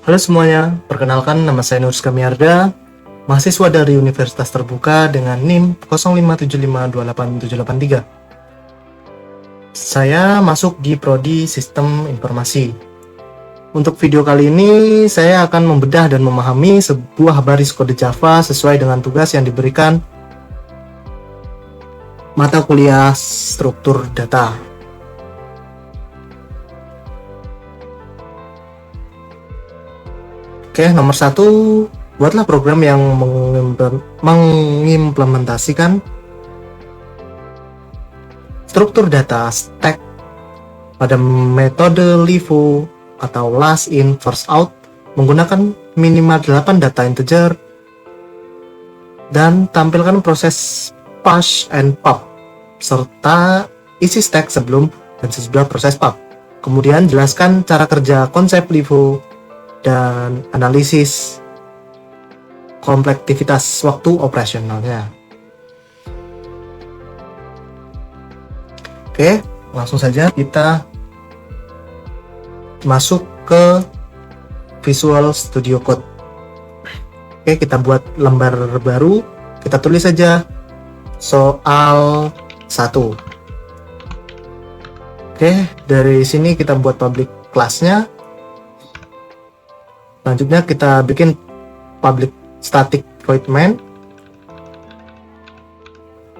Halo semuanya, perkenalkan nama saya Nur Skamiarda, mahasiswa dari Universitas Terbuka dengan NIM 0575287783. Saya masuk di Prodi Sistem Informasi. Untuk video kali ini, saya akan membedah dan memahami sebuah baris kode Java sesuai dengan tugas yang diberikan mata kuliah struktur data. Oke, nomor 1, buatlah program yang mengimplementasikan struktur data stack pada metode LIFO atau last in first out menggunakan minimal 8 data integer dan tampilkan proses push and pop serta isi stack sebelum dan sesudah proses pop. Kemudian jelaskan cara kerja konsep LIFO dan analisis komplektivitas waktu operasionalnya. Oke, langsung saja kita masuk ke Visual Studio Code. Oke, kita buat lembar baru, kita tulis saja soal 1. Oke, dari sini kita buat public class-nya. Selanjutnya kita bikin public static void main,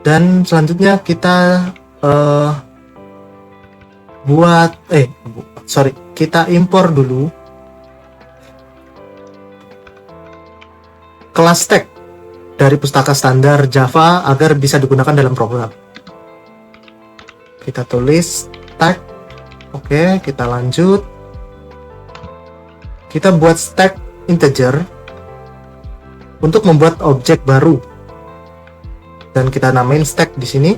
dan selanjutnya kita kita impor dulu kelas stack dari pustaka standar Java agar bisa digunakan dalam program. Kita tulis stack. Oke, kita lanjut. Kita buat stack integer untuk membuat objek baru, dan kita namain stack di sini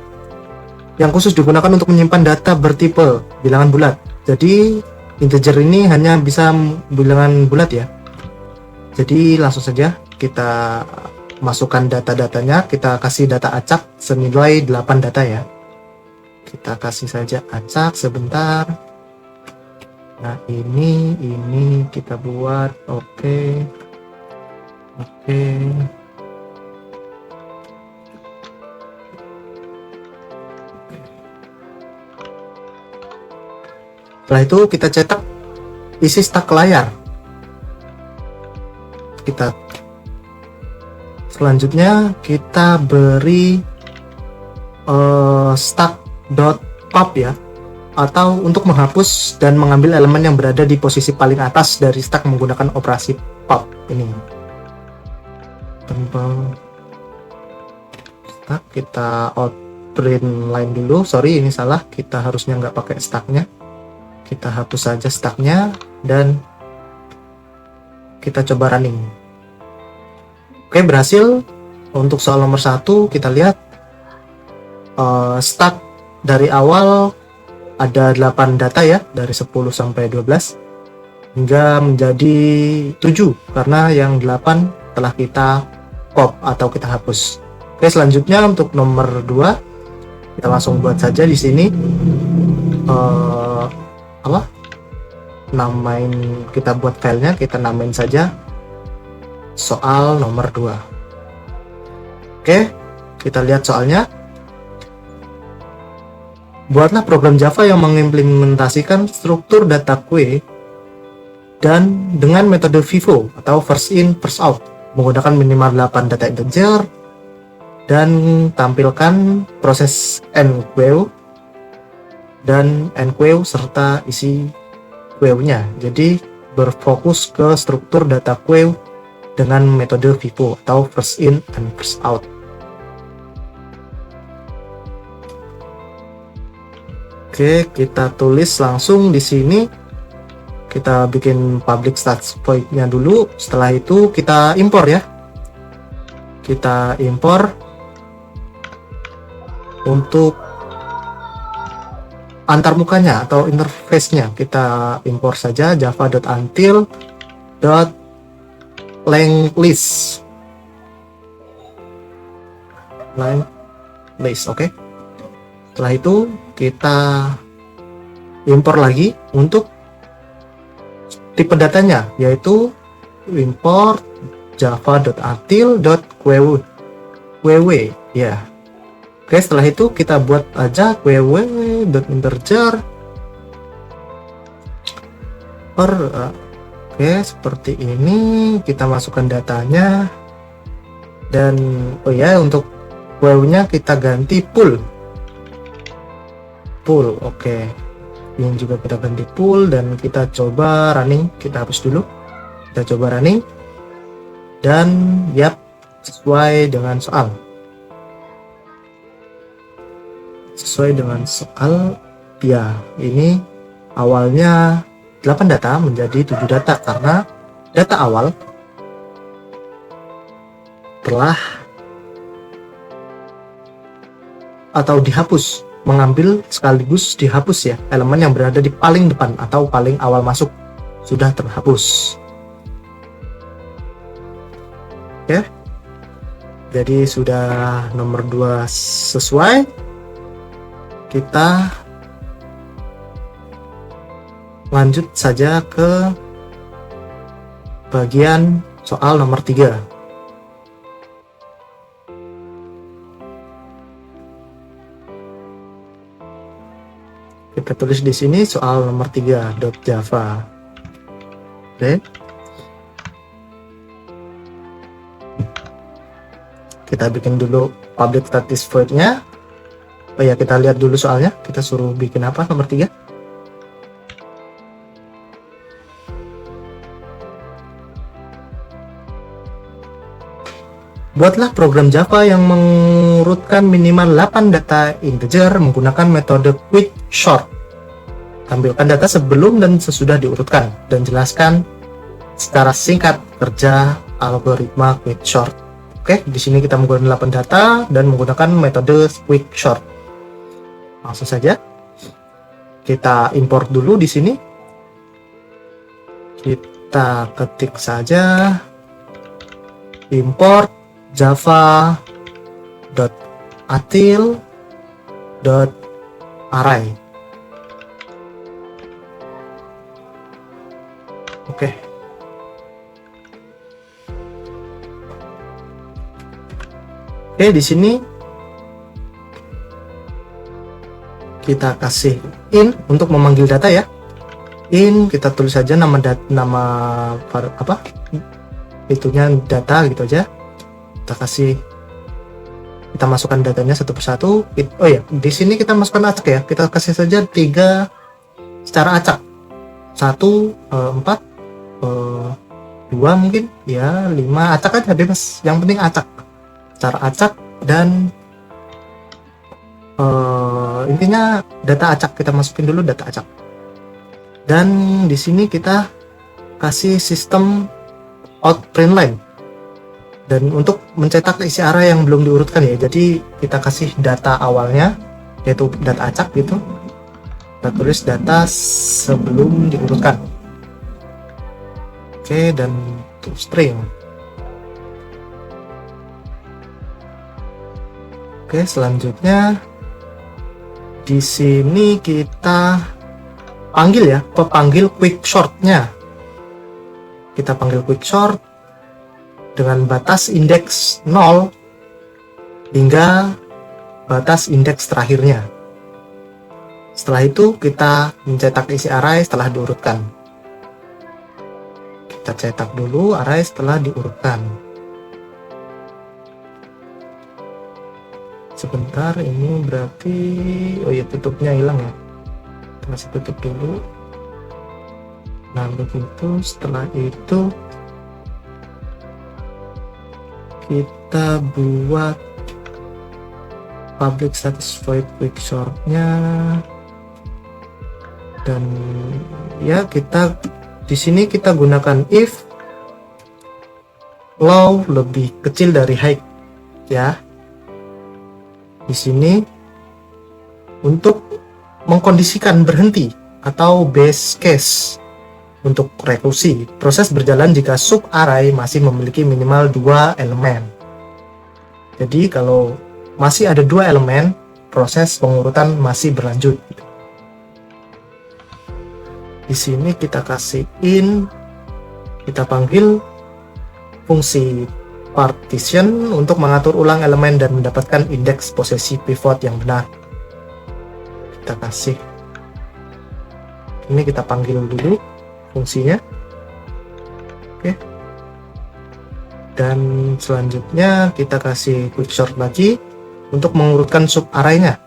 yang khusus digunakan untuk menyimpan data bertipe bilangan bulat. Jadi integer ini hanya bisa bilangan bulat ya. Jadi langsung saja kita masukkan data-datanya, kita kasih data acak senilai 8 data ya. Kita kasih saja acak sebentar. Nah, ini kita buat oke. Setelah itu kita cetak isi stack layar. Selanjutnya kita beri stack.pop ya, atau untuk menghapus dan mengambil elemen yang berada di posisi paling atas dari stack menggunakan operasi pop ini. Stack, kita outprint line dulu. Sorry, ini salah, kita harusnya nggak pakai stacknya. Kita hapus saja stacknya dan kita coba running. Oke, berhasil. Untuk soal nomor 1 kita lihat stack dari awal ada 8 data ya, dari 10 sampai 12 hingga menjadi 7 karena yang 8 telah kita pop atau kita hapus. Oke, selanjutnya untuk nomor 2 kita langsung buat saja di sini kita buat filenya, kita namain saja soal nomor 2. Oke, kita lihat soalnya. Buatlah program Java yang mengimplementasikan struktur data queue dan dengan metode FIFO atau first in first out menggunakan minimal 8 data integer dan tampilkan proses enqueue dan enqueue serta isi queue-nya. Jadi berfokus ke struktur data queue dengan metode FIFO atau first in and first out. Oke, kita tulis langsung di sini. Kita bikin public static void-nya dulu. Setelah itu kita impor ya. Kita impor untuk antarmukanya atau interface-nya. Kita impor saja java.until.lengthlist. Oke. Setelah itu kita impor lagi untuk tipe datanya, yaitu import java.util.queue ya. Oke, setelah itu kita buat aja queue.integer per oke, seperti ini. Kita masukkan datanya, dan oh ya, untuk queue-nya kita ganti pool. Oke, ini juga kita ganti pool, dan kita coba running. Kita hapus dulu, kita coba running, dan yap, sesuai dengan soal. Ya, ini awalnya 8 data menjadi 7 data karena data awal telah atau dihapus, mengambil sekaligus dihapus ya, elemen yang berada di paling depan atau paling awal masuk sudah terhapus. Oke, jadi sudah nomor 2 sesuai. Kita lanjut saja ke bagian soal nomor 3. Kita tulis di sini soal nomor 3.java. Oke. Kita bikin dulu public static void-nya. Oh ya, kita lihat dulu soalnya. Kita suruh bikin apa nomor 3? Buatlah program Java yang mengurutkan minimal 8 data integer menggunakan metode quicksort. Tampilkan data sebelum dan sesudah diurutkan, dan jelaskan secara singkat kerja algoritma quicksort. Oke, di sini kita menggunakan 8 data dan menggunakan metode quicksort. Langsung saja kita import dulu di sini. Kita ketik saja import java.util.array. Oke. Oke, di sini kita kasih in untuk memanggil data ya. In, kita tulis saja nama apa? Itunya data gitu aja. Kita masukkan datanya satu persatu. Oh ya, di sini kita masukkan acak ya. Kita kasih saja 3 secara acak. 1, 4, 2 mungkin ya, 5 acak aja bebas. Yang penting acak. Secara acak, dan intinya data acak, kita masukin dulu data acak. Dan di sini kita kasih sistem out print line. Dan untuk mencetak isi array yang belum diurutkan ya, jadi kita kasih data awalnya yaitu data acak gitu. Kita tulis data sebelum diurutkan. Oke, dan to string. Oke, selanjutnya di sini kita panggil ya, pepanggil quicksort-nya. Kita panggil quicksort dengan batas indeks 0 hingga batas indeks terakhirnya. Setelah itu kita mencetak isi array setelah diurutkan. Kita cetak dulu array setelah diurutkan. Sebentar, ini berarti oh ya, tutupnya hilang ya. Kita masih tutup dulu. Nah, begitu. Setelah itu kita buat public static void quicksort-nya, dan ya kita di sini kita gunakan if low lebih kecil dari high ya. Di sini untuk mengkondisikan berhenti atau base case. Untuk rekursi, proses berjalan jika sub array masih memiliki minimal 2 elemen. Jadi kalau masih ada 2 elemen, proses pengurutan masih berlanjut. Di sini kita kasih in, kita panggil fungsi partition untuk mengatur ulang elemen dan mendapatkan indeks posisi pivot yang benar. Kita kasih ini, kita panggil dulu fungsinya. Oke. Dan selanjutnya kita kasih quicksort lagi untuk mengurutkan sub array-nya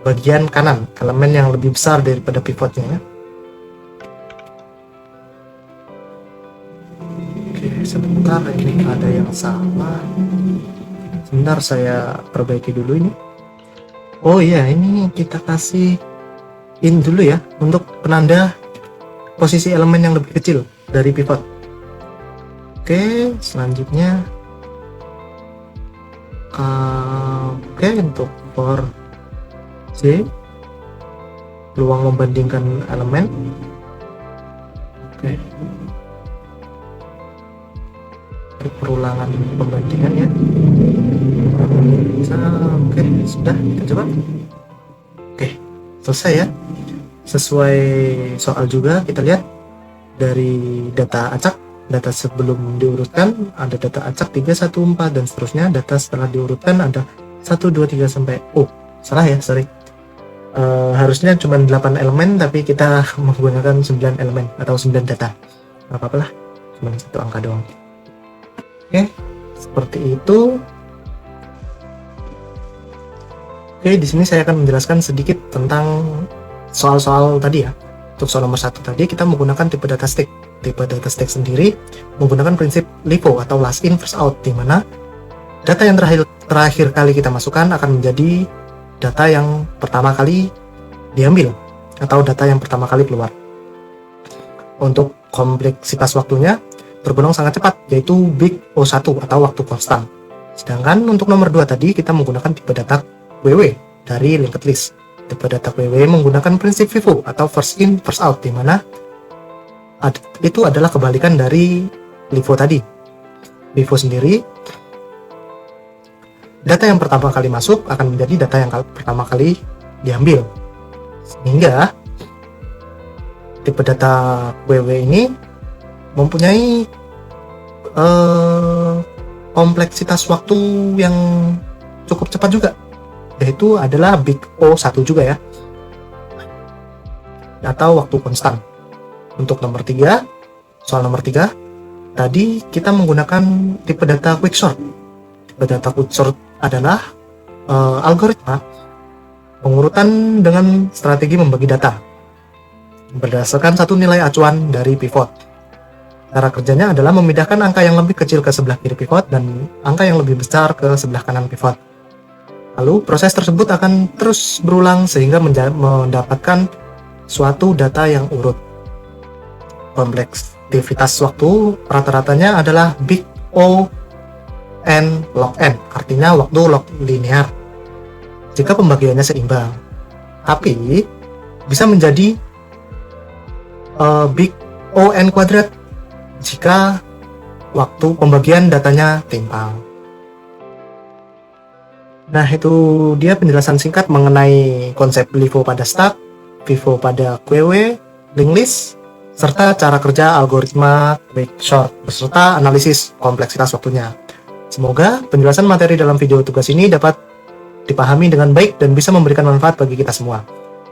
bagian kanan, elemen yang lebih besar daripada pivotnya ya. Sebentar, ini ada yang salah. Sebentar, saya perbaiki dulu ini. Oh iya, ini kita kasih in dulu ya untuk penanda posisi elemen yang lebih kecil dari pivot. Oke, selanjutnya untuk for C, peluang membandingkan elemen. Oke, perulangan pembandingan ya. Oke, sudah, kita coba. Oke, selesai ya. Sesuai soal juga, kita lihat dari data acak, data sebelum diurutkan ada data acak 3, 1, 4 dan seterusnya. Data setelah diurutkan ada 1, 2, 3 sampai salah ya, sorry. Harusnya cuma 8 elemen tapi kita menggunakan 9 elemen atau 9 data. Gak apa-apa lah, cuma satu angka doang. Oke, seperti itu. Oke, di sini saya akan menjelaskan sedikit tentang soal-soal tadi ya. Untuk soal nomor 1 tadi kita menggunakan tipe data stack. Tipe data stack sendiri menggunakan prinsip LIFO atau last in first out, di mana data yang terakhir kali kita masukkan akan menjadi data yang pertama kali diambil atau data yang pertama kali keluar. Untuk kompleksitas waktunya tergolong sangat cepat, yaitu big O1 atau waktu konstan. Sedangkan untuk nomor 2 tadi kita menggunakan tipe data WW dari linked list. Tipe data WW menggunakan prinsip FIFO atau first in first out, di mana itu adalah kebalikan dari LIFO tadi. LIFO sendiri, data yang pertama kali masuk akan menjadi data yang pertama kali diambil. Sehingga tipe data WW ini mempunyai kompleksitas waktu yang cukup cepat juga, yaitu adalah big O1 juga ya, atau waktu konstan. Untuk nomor 3, soal nomor 3 tadi kita menggunakan tipe data quicksort. Tipe data quicksort adalah algoritma pengurutan dengan strategi membagi data berdasarkan satu nilai acuan dari pivot. Cara kerjanya adalah memindahkan angka yang lebih kecil ke sebelah kiri pivot dan angka yang lebih besar ke sebelah kanan pivot. Lalu proses tersebut akan terus berulang sehingga mendapatkan suatu data yang urut. Kompleksitas waktu rata-ratanya adalah big O n log n, artinya waktu log linear jika pembagiannya seimbang. Tapi bisa menjadi big O n kuadrat jika waktu pembagian datanya timpang. Nah, itu dia penjelasan singkat mengenai konsep LIFO pada stack, FIFO pada QW, linked list, serta cara kerja algoritma quicksort beserta analisis kompleksitas waktunya. Semoga penjelasan materi dalam video tugas ini dapat dipahami dengan baik dan bisa memberikan manfaat bagi kita semua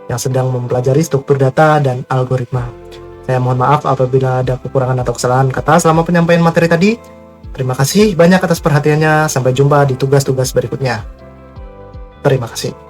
yang sedang mempelajari struktur data dan algoritma. Saya mohon maaf apabila ada kekurangan atau kesalahan kata selama penyampaian materi tadi. Terima kasih banyak atas perhatiannya. Sampai jumpa di tugas-tugas berikutnya. Terima kasih.